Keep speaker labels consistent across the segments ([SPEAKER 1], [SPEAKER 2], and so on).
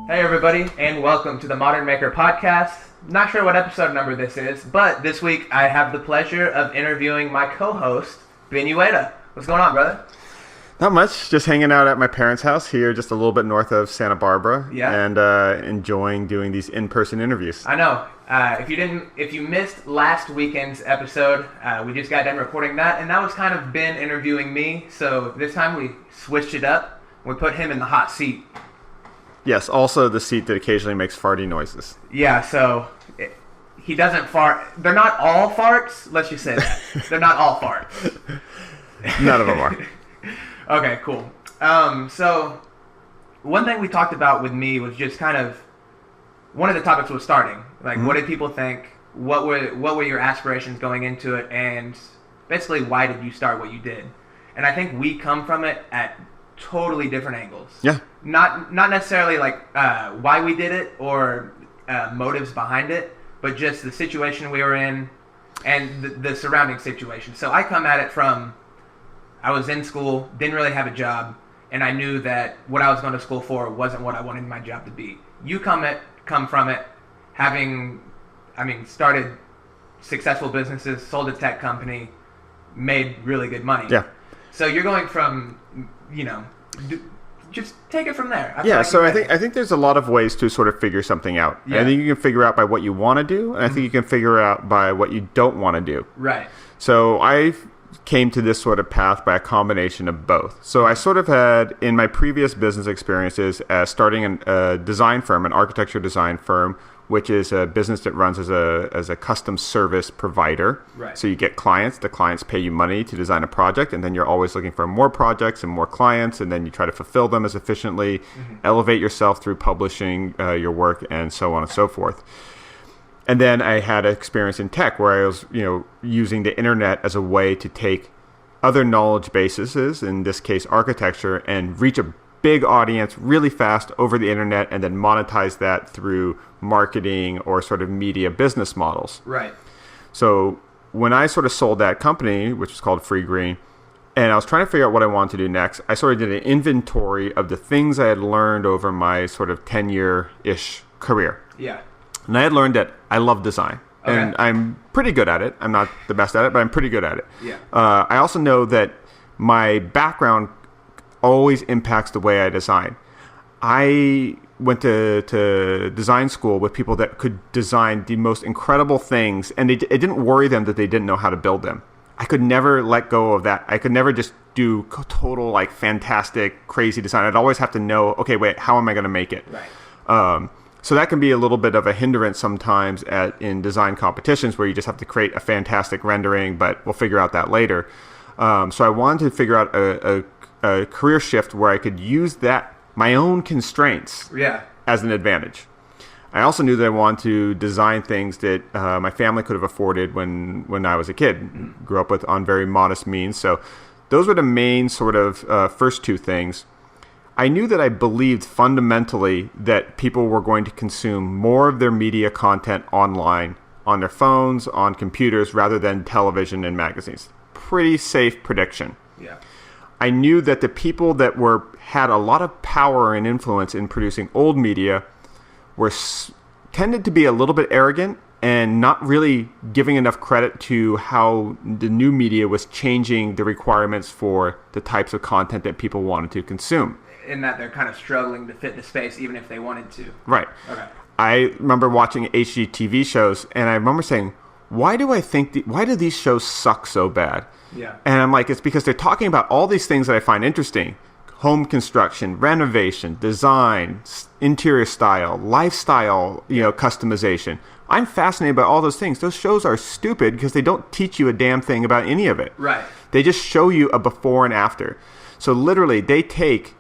[SPEAKER 1] Hey everybody, and welcome to the Modern Maker Podcast. Not sure what episode number this is, but this week I have the pleasure of interviewing my co-host, Ben Ueda. What's going on, brother?
[SPEAKER 2] Not much. Just hanging out at my parents' house here, just a little bit north of Santa Barbara, and enjoying doing these in-person interviews.
[SPEAKER 1] I know. If you missed last weekend's episode, we just got done recording that, and that was kind of Ben interviewing me. So this time we switched it up. We put him in the hot seat.
[SPEAKER 2] Yes, also the seat that occasionally makes farty noises.
[SPEAKER 1] Yeah, so he doesn't fart. They're not all farts. Let's just say that. They're not all farts.
[SPEAKER 2] None of them are.
[SPEAKER 1] Okay, cool. So one thing we talked about with me was just kind of, one of the topics was starting. Like, what did people think? What were your aspirations going into it? And basically, why did you start what you did? And I think we come from it at totally different angles.
[SPEAKER 2] Yeah.
[SPEAKER 1] Not necessarily like why we did it or motives behind it, but just the situation we were in and the surrounding situation. So I come at it from, I was in school, didn't really have a job, and I knew that what I was going to school for wasn't what I wanted my job to be. You come from it having, started successful businesses, sold a tech company, made really good money.
[SPEAKER 2] Yeah.
[SPEAKER 1] So you're going from, just take it from there.
[SPEAKER 2] I think there's a lot of ways to sort of figure something out.
[SPEAKER 1] Yeah.
[SPEAKER 2] I think you can figure out by what you want to do, and I think you can figure out by what you don't want to do.
[SPEAKER 1] Right.
[SPEAKER 2] So I came to this sort of path by a combination of both. So I sort of had, in my previous business experiences, starting a design firm, an architecture design firm, which is a business that runs as a custom service provider.
[SPEAKER 1] Right.
[SPEAKER 2] So you get clients, the clients pay you money to design a project, and then you're always looking for more projects and more clients, and then you try to fulfill them as efficiently, elevate yourself through publishing your work, and so on and so forth. And then I had experience in tech where I was, using the internet as a way to take other knowledge bases, in this case architecture, and reach a big audience really fast over the internet and then monetize that through marketing or sort of media business models.
[SPEAKER 1] Right.
[SPEAKER 2] So when I sort of sold that company, which was called Free Green, and I was trying to figure out what I wanted to do next, I sort of did an inventory of the things I had learned over my sort of 10-year-ish career.
[SPEAKER 1] Yeah.
[SPEAKER 2] And I had learned that I love design.
[SPEAKER 1] Okay.
[SPEAKER 2] And I'm pretty good at it. I'm not the best at it, but I'm pretty good at it.
[SPEAKER 1] Yeah.
[SPEAKER 2] I also know that my background always impacts the way I design. I went to design school with people that could design the most incredible things, and it didn't worry them that they didn't know how to build them. I could never let go of that. I could never just do total, like, fantastic, crazy design. I'd always have to know, okay, wait, how am I going to make it?
[SPEAKER 1] Right.
[SPEAKER 2] So that can be a little bit of a hindrance sometimes in design competitions where you just have to create a fantastic rendering, but we'll figure out that later. So I wanted to figure out a career shift where I could use my own constraints as an advantage. I also knew that I wanted to design things that my family could have afforded when I was a kid. Grew up on very modest means. So those were the main sort of first two things. I knew that I believed fundamentally that people were going to consume more of their media content online, on their phones, on computers, rather than television and magazines. Pretty safe prediction.
[SPEAKER 1] Yeah.
[SPEAKER 2] I knew that the people that had a lot of power and influence in producing old media tended to be a little bit arrogant and not really giving enough credit to how the new media was changing the requirements for the types of content that people wanted to consume.
[SPEAKER 1] In that they're kind of struggling to fit the space even if they wanted to.
[SPEAKER 2] Right.
[SPEAKER 1] Okay.
[SPEAKER 2] I remember watching HGTV shows, and I remember saying, why do these shows suck so bad?
[SPEAKER 1] Yeah.
[SPEAKER 2] And I'm like, it's because they're talking about all these things that I find interesting. Home construction, renovation, design, interior style, lifestyle, customization. I'm fascinated by all those things. Those shows are stupid because they don't teach you a damn thing about any of it.
[SPEAKER 1] Right.
[SPEAKER 2] They just show you a before and after. So literally, they take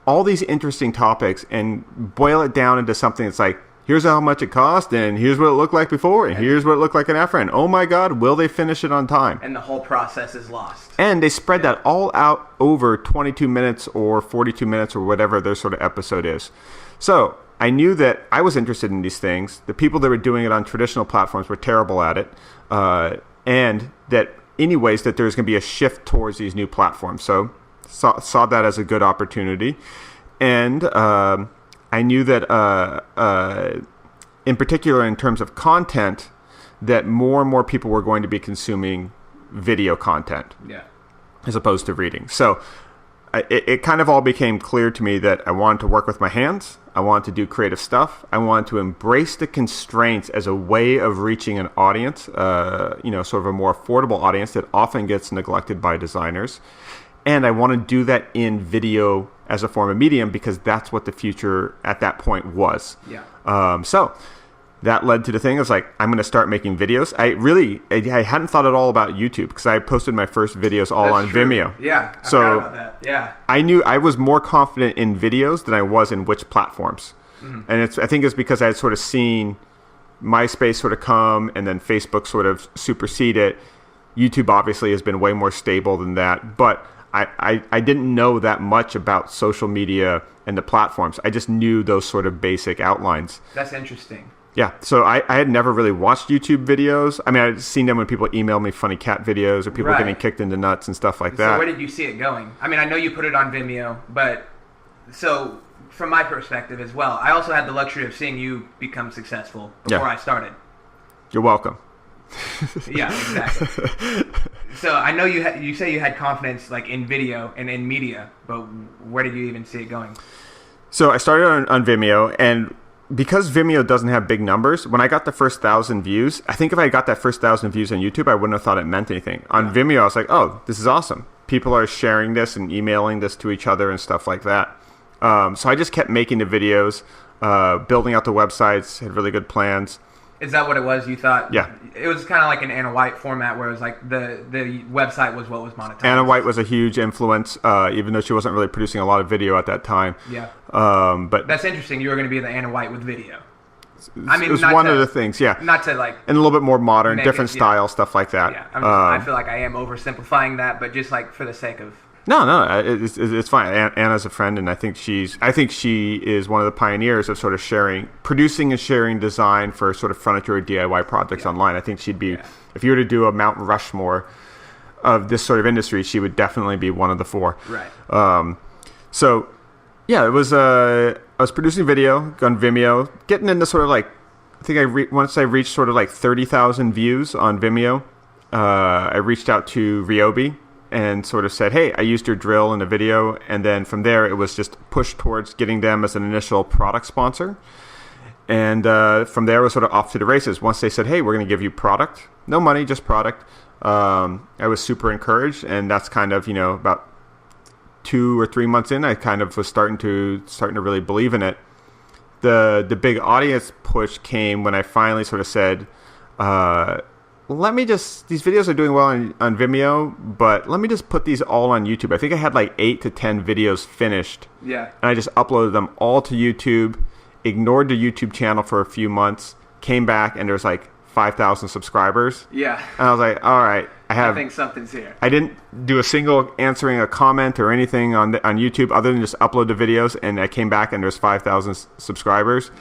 [SPEAKER 2] all these interesting topics and boil it down into something that's like, here's how much it cost, and here's what it looked like before, and here's what it looked like an after, and oh my God, will they finish it on time?
[SPEAKER 1] And the whole process is lost.
[SPEAKER 2] And they spread that all out over 22 minutes or 42 minutes or whatever their sort of episode is. So I knew that I was interested in these things. The people that were doing it on traditional platforms were terrible at it, and that anyways, that there's going to be a shift towards these new platforms. So saw that as a good opportunity. And I I knew that in particular in terms of content, that more and more people were going to be consuming video content as opposed to reading. So it kind of all became clear to me that I wanted to work with my hands. I wanted to do creative stuff. I wanted to embrace the constraints as a way of reaching an audience, sort of a more affordable audience that often gets neglected by designers. And I want to do that in video as a form of medium because that's what the future at that point was. So that led to the thing. I was like, I'm going to start making videos. I hadn't thought at all about YouTube because I posted my first videos all on Vimeo.
[SPEAKER 1] Yeah, I forgot about that. Yeah.
[SPEAKER 2] I knew I was more confident in videos than I was in which platforms. And I think it's because I had sort of seen MySpace sort of come and then Facebook sort of supersede it. YouTube obviously has been way more stable than that. But I didn't know that much about social media and the platforms. I just knew those sort of basic outlines.
[SPEAKER 1] That's interesting.
[SPEAKER 2] Yeah, so I had never really watched YouTube videos. I mean, I'd seen them when people emailed me funny cat videos or people getting kicked in the nuts and stuff like that.
[SPEAKER 1] So where did you see it going? I mean, I know you put it on Vimeo, but so from my perspective as well, I also had the luxury of seeing you become successful before I started.
[SPEAKER 2] You're welcome.
[SPEAKER 1] Yeah, exactly. So I know you say you had confidence like in video and in media, but where did you even see it going?
[SPEAKER 2] So I started on Vimeo, and because Vimeo doesn't have big numbers, when I got the first 1,000 views, I think if I got that first 1,000 views on YouTube, I wouldn't have thought it meant anything. On Vimeo, I was like, oh, this is awesome. People are sharing this and emailing this to each other and stuff like that. So I just kept making the videos, building out the websites, had really good plans.
[SPEAKER 1] Is that what it was? You thought?
[SPEAKER 2] Yeah.
[SPEAKER 1] It was kind of like an Anna White format where it was like the website was what was monetized.
[SPEAKER 2] Anna White was a huge influence, even though she wasn't really producing a lot of video at that time.
[SPEAKER 1] Yeah.
[SPEAKER 2] But
[SPEAKER 1] that's interesting. You were going to be the Anna White with video. I mean,
[SPEAKER 2] it was one of the things, yeah.
[SPEAKER 1] Not to like...
[SPEAKER 2] And a little bit more modern, different style, stuff like that.
[SPEAKER 1] Yeah. I feel like I am oversimplifying that, but just like for the sake of...
[SPEAKER 2] No, it's fine. Anna's a friend, and I think she is one of the pioneers of sort of producing and sharing design for sort of furniture or DIY projects online. I think she'd be, if you were to do a Mount Rushmore of this sort of industry, she would definitely be one of the four.
[SPEAKER 1] Right.
[SPEAKER 2] So, yeah, it was. I was producing video on Vimeo, getting into sort of like, I think once I reached sort of like 30,000 views on Vimeo, I reached out to Ryobi and sort of said, hey, I used your drill in a video. And then from there, it was just pushed towards getting them as an initial product sponsor. And from there, it was sort of off to the races. Once they said, hey, we're going to give you product. No money, just product. I was super encouraged. And that's kind of, about 2 or 3 months in, I kind of was starting to really believe in it. The big audience push came when I finally sort of said, these videos are doing well on Vimeo, but let me just put these all on YouTube. I think I had like 8 to 10 videos finished.
[SPEAKER 1] Yeah.
[SPEAKER 2] And I just uploaded them all to YouTube, ignored the YouTube channel for a few months, came back, and there's like 5,000 subscribers.
[SPEAKER 1] Yeah.
[SPEAKER 2] And I was like, all right,
[SPEAKER 1] I think something's here.
[SPEAKER 2] I didn't do a single answering a comment or anything on YouTube other than just upload the videos, and I came back and there's 5,000 subscribers.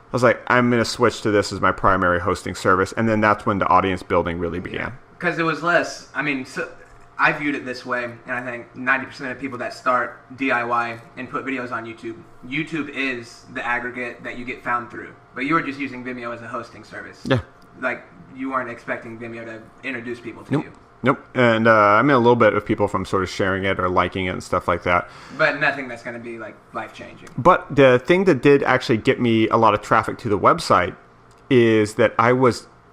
[SPEAKER 2] I was like, I'm going to switch to this as my primary hosting service. And then that's when the audience building really began.
[SPEAKER 1] Because it was less, so I viewed it this way, and I think 90% of people that start DIY and put videos on YouTube is the aggregate that you get found through. But you were just using Vimeo as a hosting service.
[SPEAKER 2] Yeah.
[SPEAKER 1] Like, you weren't expecting Vimeo to introduce people to you.
[SPEAKER 2] Nope. And a little bit of people from sort of sharing it or liking it and stuff like that.
[SPEAKER 1] But nothing that's going to be like life-changing.
[SPEAKER 2] But the thing that did actually get me a lot of traffic to the website is that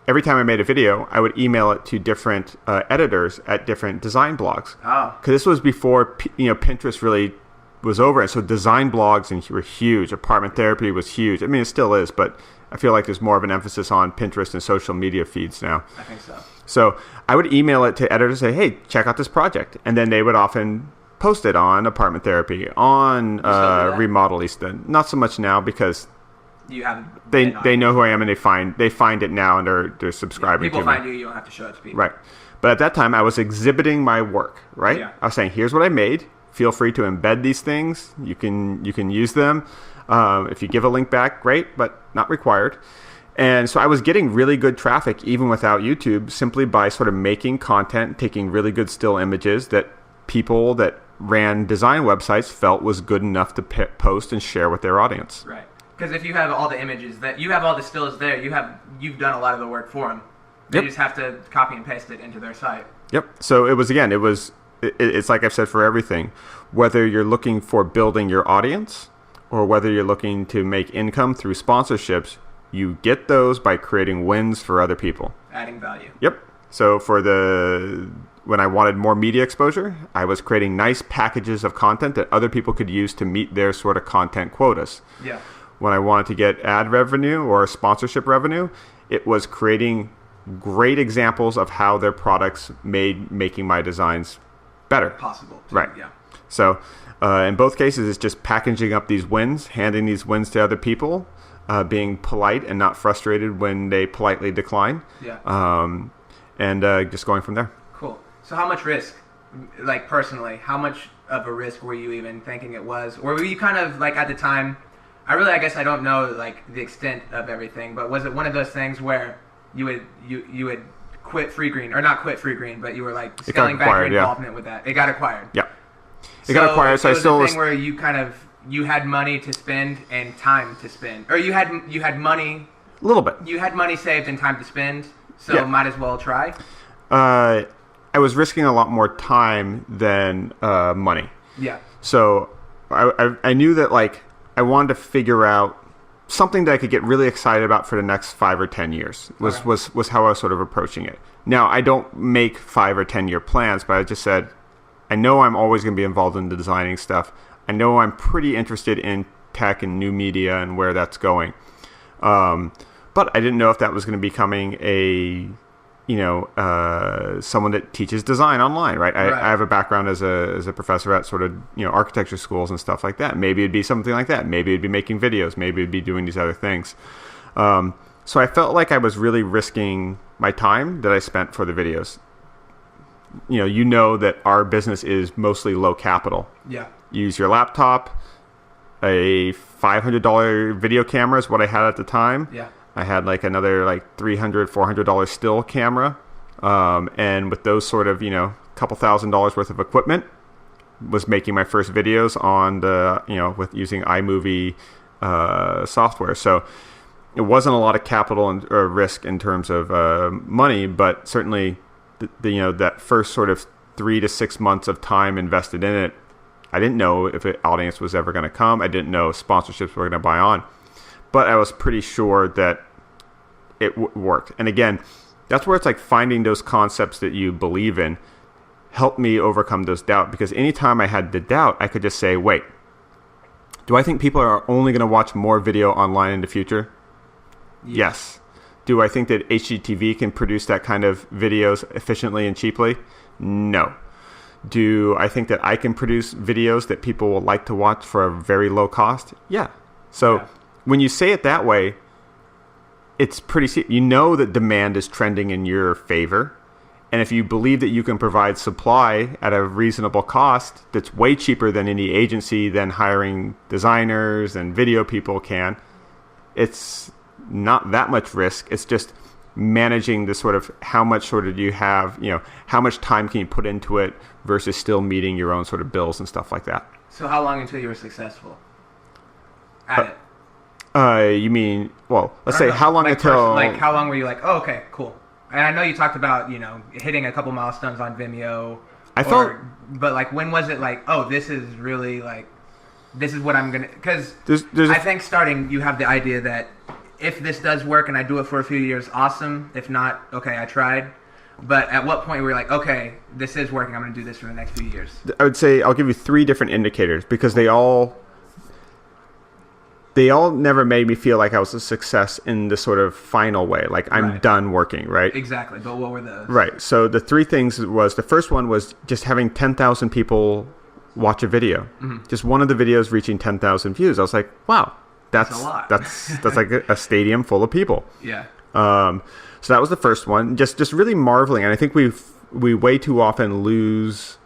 [SPEAKER 2] every time I made a video, I would email it to different editors at different design blogs.
[SPEAKER 1] Oh.
[SPEAKER 2] Because this was before Pinterest really was over. And so design blogs were huge. Apartment Therapy was huge. I mean, it still is, but I feel like there's more of an emphasis on Pinterest and social media feeds now.
[SPEAKER 1] I think so.
[SPEAKER 2] So I would email it to editors and say, hey, check out this project. And then they would often post it on Apartment Therapy, on Remodelista. Not so much now because they know who I am and they find it now and they're subscribing to me.
[SPEAKER 1] People find you don't have to show it to people.
[SPEAKER 2] Right. But at that time, I was exhibiting my work, right?
[SPEAKER 1] Yeah.
[SPEAKER 2] I was saying, here's what I made. Feel free to embed these things. You can use them. If you give a link back, great, but not required. And so I was getting really good traffic even without YouTube simply by sort of making content, taking really good still images that people that ran design websites felt was good enough to post and share with their audience.
[SPEAKER 1] Right. Because if you have all the images, that you have all the stills there, you've done a lot of the work for them. They just have to copy and paste it into their site.
[SPEAKER 2] Yep. So it's like I've said for everything, whether you're looking for building your audience or whether you're looking to make income through sponsorships, you get those by creating wins for other people.
[SPEAKER 1] Adding value.
[SPEAKER 2] Yep. So when I wanted more media exposure, I was creating nice packages of content that other people could use to meet their sort of content quotas.
[SPEAKER 1] Yeah.
[SPEAKER 2] When I wanted to get ad revenue or sponsorship revenue, it was creating great examples of how their products making my designs better.
[SPEAKER 1] Possible.
[SPEAKER 2] Right.
[SPEAKER 1] Yeah.
[SPEAKER 2] So in both cases, it's just packaging up these wins, handing these wins to other people, being polite and not frustrated when they politely decline.
[SPEAKER 1] Yeah.
[SPEAKER 2] And just going from there.
[SPEAKER 1] Cool. So how much risk, like personally, how much of a risk were you even thinking it was? Or were you kind of like at the time, I guess I don't know like the extent of everything, but was it one of those things where you would quit Free Green, or not quit Free Green, but you were like scaling back your involvement with that? It got acquired.
[SPEAKER 2] Yeah. It got acquired, so I still
[SPEAKER 1] was a thing where you had money to spend and time to spend, or you had money.
[SPEAKER 2] A little bit.
[SPEAKER 1] You had money saved and time to spend, so might as well try.
[SPEAKER 2] I was risking a lot more time than money.
[SPEAKER 1] Yeah.
[SPEAKER 2] So I knew that like I wanted to figure out something that I could get really excited about for the next 5 or 10 years was how I was sort of approaching it. Now, I don't make 5 or 10 year plans, but I just said, I know I'm always going to be involved in the designing stuff. I know I'm pretty interested in tech and new media and where that's going. But I didn't know if that was going to be becoming someone that teaches design online, right? I have a background as a professor at sort of, architecture schools and stuff like that. Maybe it'd be something like that. Maybe it'd be making videos. Maybe it'd be doing these other things. So I felt like I was really risking my time that I spent for the videos. You know that our business is mostly low capital.
[SPEAKER 1] Yeah.
[SPEAKER 2] You use your laptop, a $500 video camera is what I had at the time.
[SPEAKER 1] Yeah.
[SPEAKER 2] I had like another like $300, $400 still camera. And with those sort of, couple $1,000s worth of equipment, was making my first videos on with using iMovie software. So it wasn't a lot of capital or risk in terms of money, but certainly that first sort of 3 to 6 months of time invested in it, I didn't know if an audience was ever going to come. I didn't know sponsorships were going to buy on. But I was pretty sure that it worked. And again, that's where it's like finding those concepts that you believe in helped me overcome those doubt. Because anytime I had the doubt, I could just say, wait, do I think people are only going to watch more video online in the future? Yes. Do I think that HGTV can produce that kind of videos efficiently and cheaply? No. Do I think that I can produce videos that people will like to watch for a very low cost? Yeah. So when you say it that way, it's pretty, that demand is trending in your favor. And if you believe that you can provide supply at a reasonable cost that's way cheaper than any agency then hiring designers and video people can, it's not that much risk. It's just managing the sort of how much sort of you have, how much time can you put into it versus still meeting your own sort of bills and stuff like that.
[SPEAKER 1] So how long until you were successful at it?
[SPEAKER 2] You mean, well, let's say how long until...
[SPEAKER 1] how long were you like, oh, okay, cool. And I know you talked about, hitting a couple milestones on Vimeo. But like, when was it like, oh, this is really like, this is what I'm going to... Because I think starting, you have the idea that if this does work and I do it for a few years, awesome. If not, okay, I tried. But at what point were you like, okay, this is working, I'm going to do this for the next few years?
[SPEAKER 2] I would say I'll give you 3 different indicators because they all never made me feel like I was a success in the sort of final way. Like I'm done working, right?
[SPEAKER 1] Exactly. But what were those?
[SPEAKER 2] Right. So the 3 things was, the first one was just having 10,000 people watch a video. Mm-hmm. Just one of the videos reaching 10,000 views. I was like, wow, that's a lot. that's like a stadium full of people.
[SPEAKER 1] Yeah.
[SPEAKER 2] So that was the first one. Just really marveling. And I think we way too often lose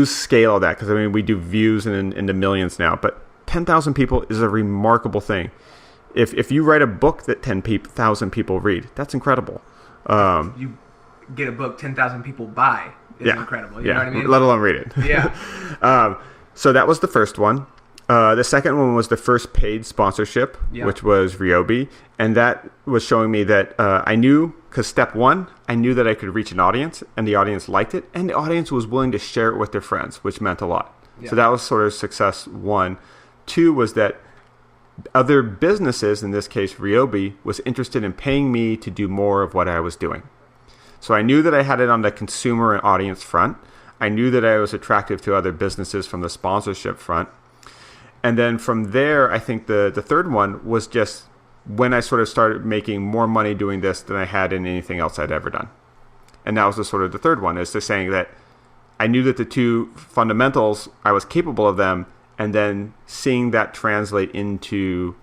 [SPEAKER 2] scale of that because we do views in the millions now, but 10,000 people is a remarkable thing. If you write a book that 10,000 people read, that's incredible.
[SPEAKER 1] You get a book 10,000 people buy. is incredible. You know what I mean?
[SPEAKER 2] Let alone read it.
[SPEAKER 1] Yeah.
[SPEAKER 2] So that was the first one. The second one was the first paid sponsorship, which was Ryobi. And that was showing me that I knew, because step one, I knew that I could reach an audience, and the audience liked it, and the audience was willing to share it with their friends, which meant a lot. Yeah. So that was sort of success one. Two was that other businesses, in this case Ryobi, was interested in paying me to do more of what I was doing. So I knew that I had it on the consumer and audience front. I knew that I was attractive to other businesses from the sponsorship front. And then from there, I think the third one was just when I sort of started making more money doing this than I had in anything else I'd ever done. And that was the third one, is to saying that I knew that the two fundamentals, I was capable of them, and then seeing that translate into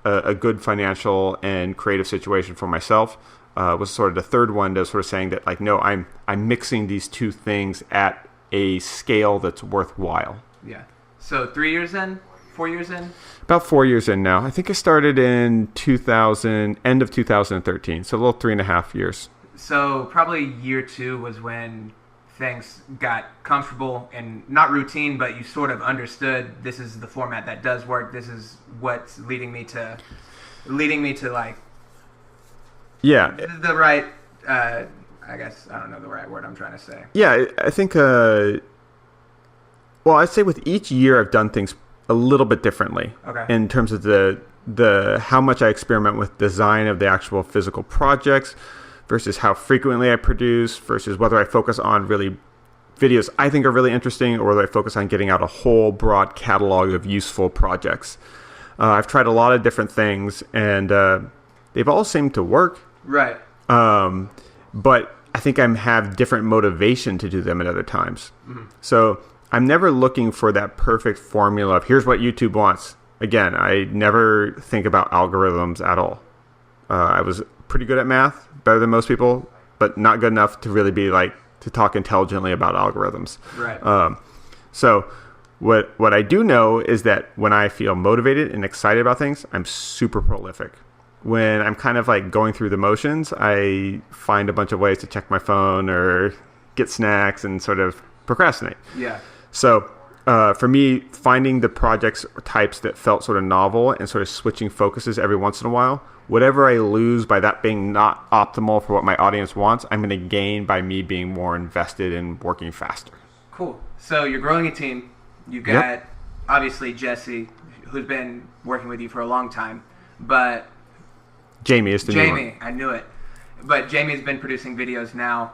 [SPEAKER 2] a good financial and creative situation for myself was sort of the third one, to sort of saying that, like, no, I'm mixing these two things at a scale that's worthwhile.
[SPEAKER 1] Yeah. So 3 years in? 4 years in?
[SPEAKER 2] About 4 years in now. I think I started in end of 2013, so a little 3.5 years.
[SPEAKER 1] So probably year two was when things got comfortable and not routine, but you sort of understood this is the format that does work. This is what's leading me to like the right. I guess I don't know the right word I'm trying to say.
[SPEAKER 2] Yeah, I think. Well, I'd say with each year I've done things a little bit differently.
[SPEAKER 1] Okay.
[SPEAKER 2] In terms of the how much I experiment with design of the actual physical projects versus how frequently I produce versus whether I focus on really videos I think are really interesting or whether I focus on getting out a whole broad catalog of useful projects. I've tried a lot of different things, and they've all seemed to work.
[SPEAKER 1] Right.
[SPEAKER 2] But I think I have different motivation to do them at other times. Mm-hmm. So I'm never looking for that perfect formula of here's what YouTube wants. Again, I never think about algorithms at all. I was pretty good at math, better than most people, but not good enough to really be like to talk intelligently about algorithms.
[SPEAKER 1] Right.
[SPEAKER 2] So what I do know is that when I feel motivated and excited about things, I'm super prolific. When I'm kind of like going through the motions, I find a bunch of ways to check my phone or get snacks and sort of procrastinate.
[SPEAKER 1] Yeah.
[SPEAKER 2] So for me, finding the projects or types that felt sort of novel and sort of switching focuses every once in a while, whatever I lose by that being not optimal for what my audience wants, I'm going to gain by me being more invested in working faster.
[SPEAKER 1] Cool. So you're growing a team. You got, obviously, Jesse, who's been working with you for a long time, but...
[SPEAKER 2] Jamie is the new one.
[SPEAKER 1] Jamie, I knew it. But Jamie's been producing videos now.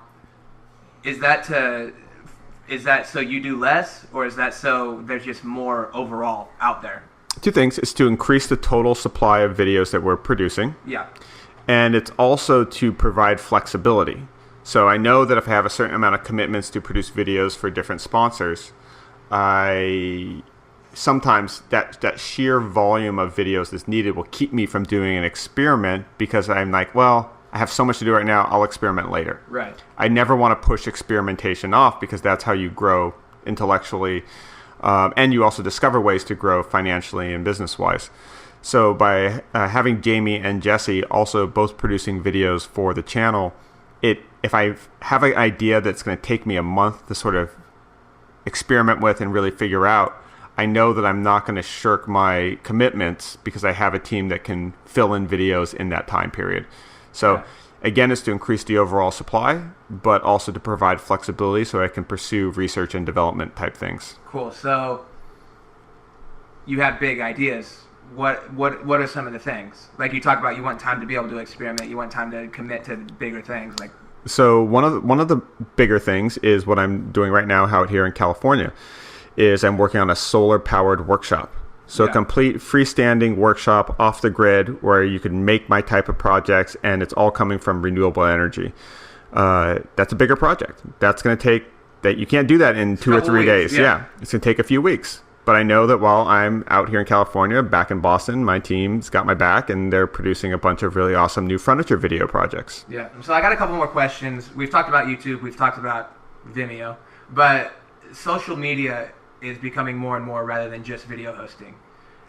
[SPEAKER 1] Is that so you do less, or is that so there's just more overall out there?
[SPEAKER 2] Two things. It's to increase the total supply of videos that we're producing.
[SPEAKER 1] Yeah.
[SPEAKER 2] And it's also to provide flexibility. So I know that if I have a certain amount of commitments to produce videos for different sponsors, sometimes that sheer volume of videos that's needed will keep me from doing an experiment because I'm like, well, I have so much to do right now, I'll experiment later.
[SPEAKER 1] Right.
[SPEAKER 2] I never want to push experimentation off because that's how you grow intellectually. And you also discover ways to grow financially and business-wise. So by having Jamie and Jesse also both producing videos for the channel, if I have an idea that's going to take me a month to sort of experiment with and really figure out, I know that I'm not going to shirk my commitments because I have a team that can fill in videos in that time period. So again, it's to increase the overall supply, but also to provide flexibility so I can pursue research and development type things.
[SPEAKER 1] Cool. So you have big ideas. What are some of the things? Like you talk about, you want time to be able to experiment. You want time to commit to bigger things. Like,
[SPEAKER 2] so one of the bigger things is what I'm doing right now out here in California is I'm working on a solar powered workshop. So a complete freestanding workshop off the grid where you can make my type of projects and it's all coming from renewable energy. That's a bigger project. That's going to take that. You can't do that in 2 or 3 days. Yeah. It's going to take a few weeks. But I know that while I'm out here in California, back in Boston, my team's got my back and they're producing a bunch of really awesome new furniture video projects.
[SPEAKER 1] Yeah. So I got a couple more questions. We've talked about YouTube. We've talked about Vimeo. But social media is becoming more and more rather than just video hosting.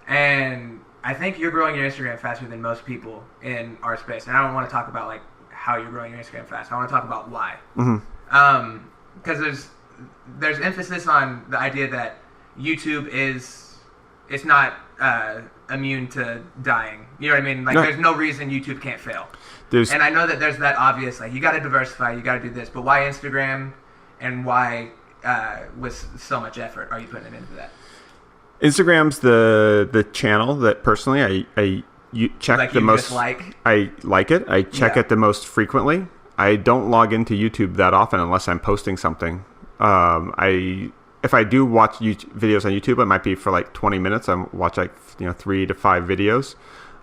[SPEAKER 1] And I think you're growing your Instagram faster than most people in our space. And I don't want to talk about like how you're growing your Instagram fast. I want to talk about why.
[SPEAKER 2] Mm-hmm.
[SPEAKER 1] because there's emphasis on the idea that YouTube it's not immune to dying. You know what I mean? Like,
[SPEAKER 2] No.
[SPEAKER 1] there's no reason YouTube can't fail.
[SPEAKER 2] There's
[SPEAKER 1] And I know that there's that obvious, like, you got to diversify, you got to do this, but why Instagram, and why with so much effort are you putting into that?
[SPEAKER 2] Instagram's the channel that personally I check
[SPEAKER 1] Like,
[SPEAKER 2] the
[SPEAKER 1] you
[SPEAKER 2] most.
[SPEAKER 1] just like?
[SPEAKER 2] I like it. I check
[SPEAKER 1] Yeah.
[SPEAKER 2] it the most frequently. I don't log into YouTube that often unless I'm posting something. If I do watch videos on YouTube, it might be for like 20 minutes. I watch like 3 to 5 videos.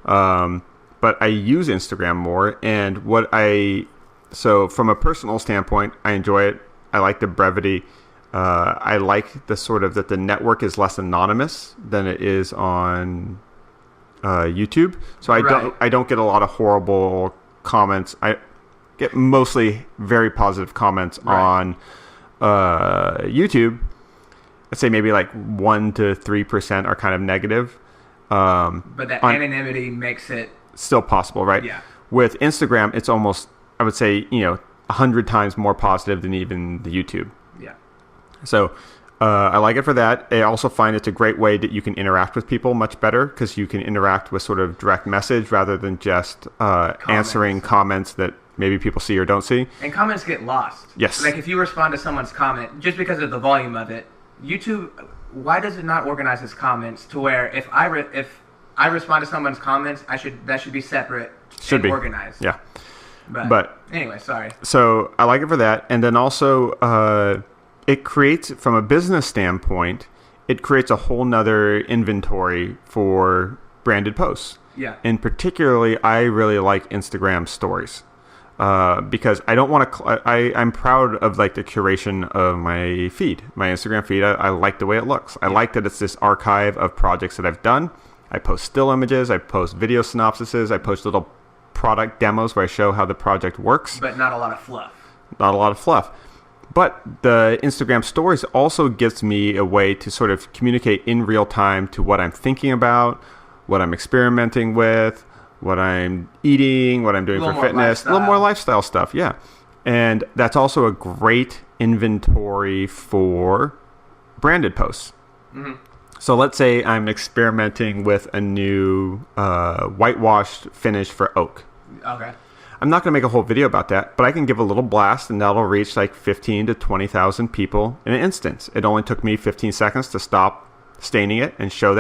[SPEAKER 2] But I use Instagram more, and so from a personal standpoint, I enjoy it. I like the brevity. I like the sort of that the network is less anonymous than it is on YouTube. So I don't get a lot of horrible comments. I get mostly very positive comments on YouTube. I'd say maybe like 1 to 3% are kind of negative.
[SPEAKER 1] But that anonymity makes it
[SPEAKER 2] still possible, right?
[SPEAKER 1] Yeah.
[SPEAKER 2] With Instagram, it's almost, I would say, 100 times more positive than even the YouTube.
[SPEAKER 1] Yeah.
[SPEAKER 2] So I like it for that. I also find it's a great way that you can interact with people much better, because you can interact with sort of direct message rather than just answering comments that maybe people see or don't see.
[SPEAKER 1] And comments get lost.
[SPEAKER 2] Yes.
[SPEAKER 1] Like, if you respond to someone's comment, just because of the volume of it, YouTube, why does it not organize its comments to where if I respond to someone's comments, that should be separate
[SPEAKER 2] Should
[SPEAKER 1] and
[SPEAKER 2] be
[SPEAKER 1] organized.
[SPEAKER 2] Yeah.
[SPEAKER 1] But anyway, sorry.
[SPEAKER 2] So I like it for that. And then also it creates, from a business standpoint, it creates a whole nother inventory for branded posts.
[SPEAKER 1] Yeah.
[SPEAKER 2] And particularly, I really like Instagram stories. Because I don't want to. I'm proud of like the curation of my feed, my Instagram feed. I like the way it looks. I like that it's this archive of projects that I've done. I post still images. I post video synopsises. I post little product demos where I show how the project works.
[SPEAKER 1] But not a lot of fluff.
[SPEAKER 2] Not a lot of fluff. But the Instagram stories also gives me a way to sort of communicate in real time to what I'm thinking about, what I'm experimenting with, what I'm eating, what I'm doing for fitness, a little more lifestyle stuff, yeah. And that's also a great inventory for branded posts.
[SPEAKER 1] Mm-hmm.
[SPEAKER 2] So let's say I'm experimenting with a new whitewashed finish for oak.
[SPEAKER 1] Okay.
[SPEAKER 2] I'm not going to make a whole video about that, but I can give a little blast, and that'll reach like 15 to 20,000 people in an instance. It only took me 15 seconds to stop staining it and share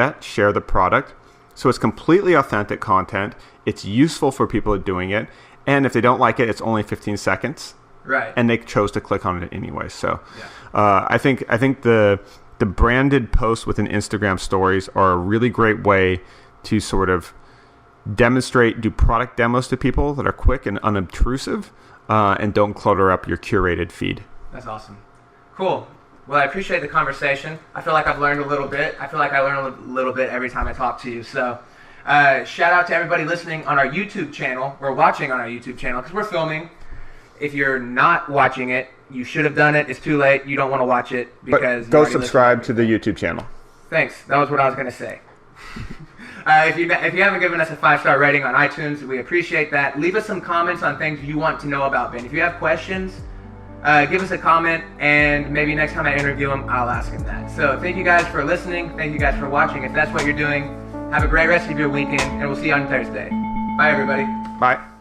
[SPEAKER 2] the product. So it's completely authentic content. It's useful for people doing it. And if they don't like it, it's only 15 seconds.
[SPEAKER 1] Right.
[SPEAKER 2] And they chose to click on it anyway. So I think the branded posts within Instagram stories are a really great way to sort of do product demos to people that are quick and unobtrusive and don't clutter up your curated feed.
[SPEAKER 1] That's awesome. Cool. Well, I appreciate the conversation. I feel like I've learned a little bit. I feel like I learn a little bit every time I talk to you. So shout out to everybody listening on our YouTube channel, or watching on our YouTube channel, because we're filming. If you're not watching it, you should have done it. It's too late. You don't want to watch it because
[SPEAKER 2] But go subscribe to the YouTube channel.
[SPEAKER 1] Thanks. That was what I was going to say. If you haven't given us a 5-star rating on iTunes, we appreciate that. Leave us some comments on things you want to know about Ben. If you have questions, give us a comment, and maybe next time I interview him, I'll ask him that. So thank you guys for listening. Thank you guys for watching. If that's what you're doing, have a great rest of your weekend, and we'll see you on Thursday. Bye, everybody.
[SPEAKER 2] Bye.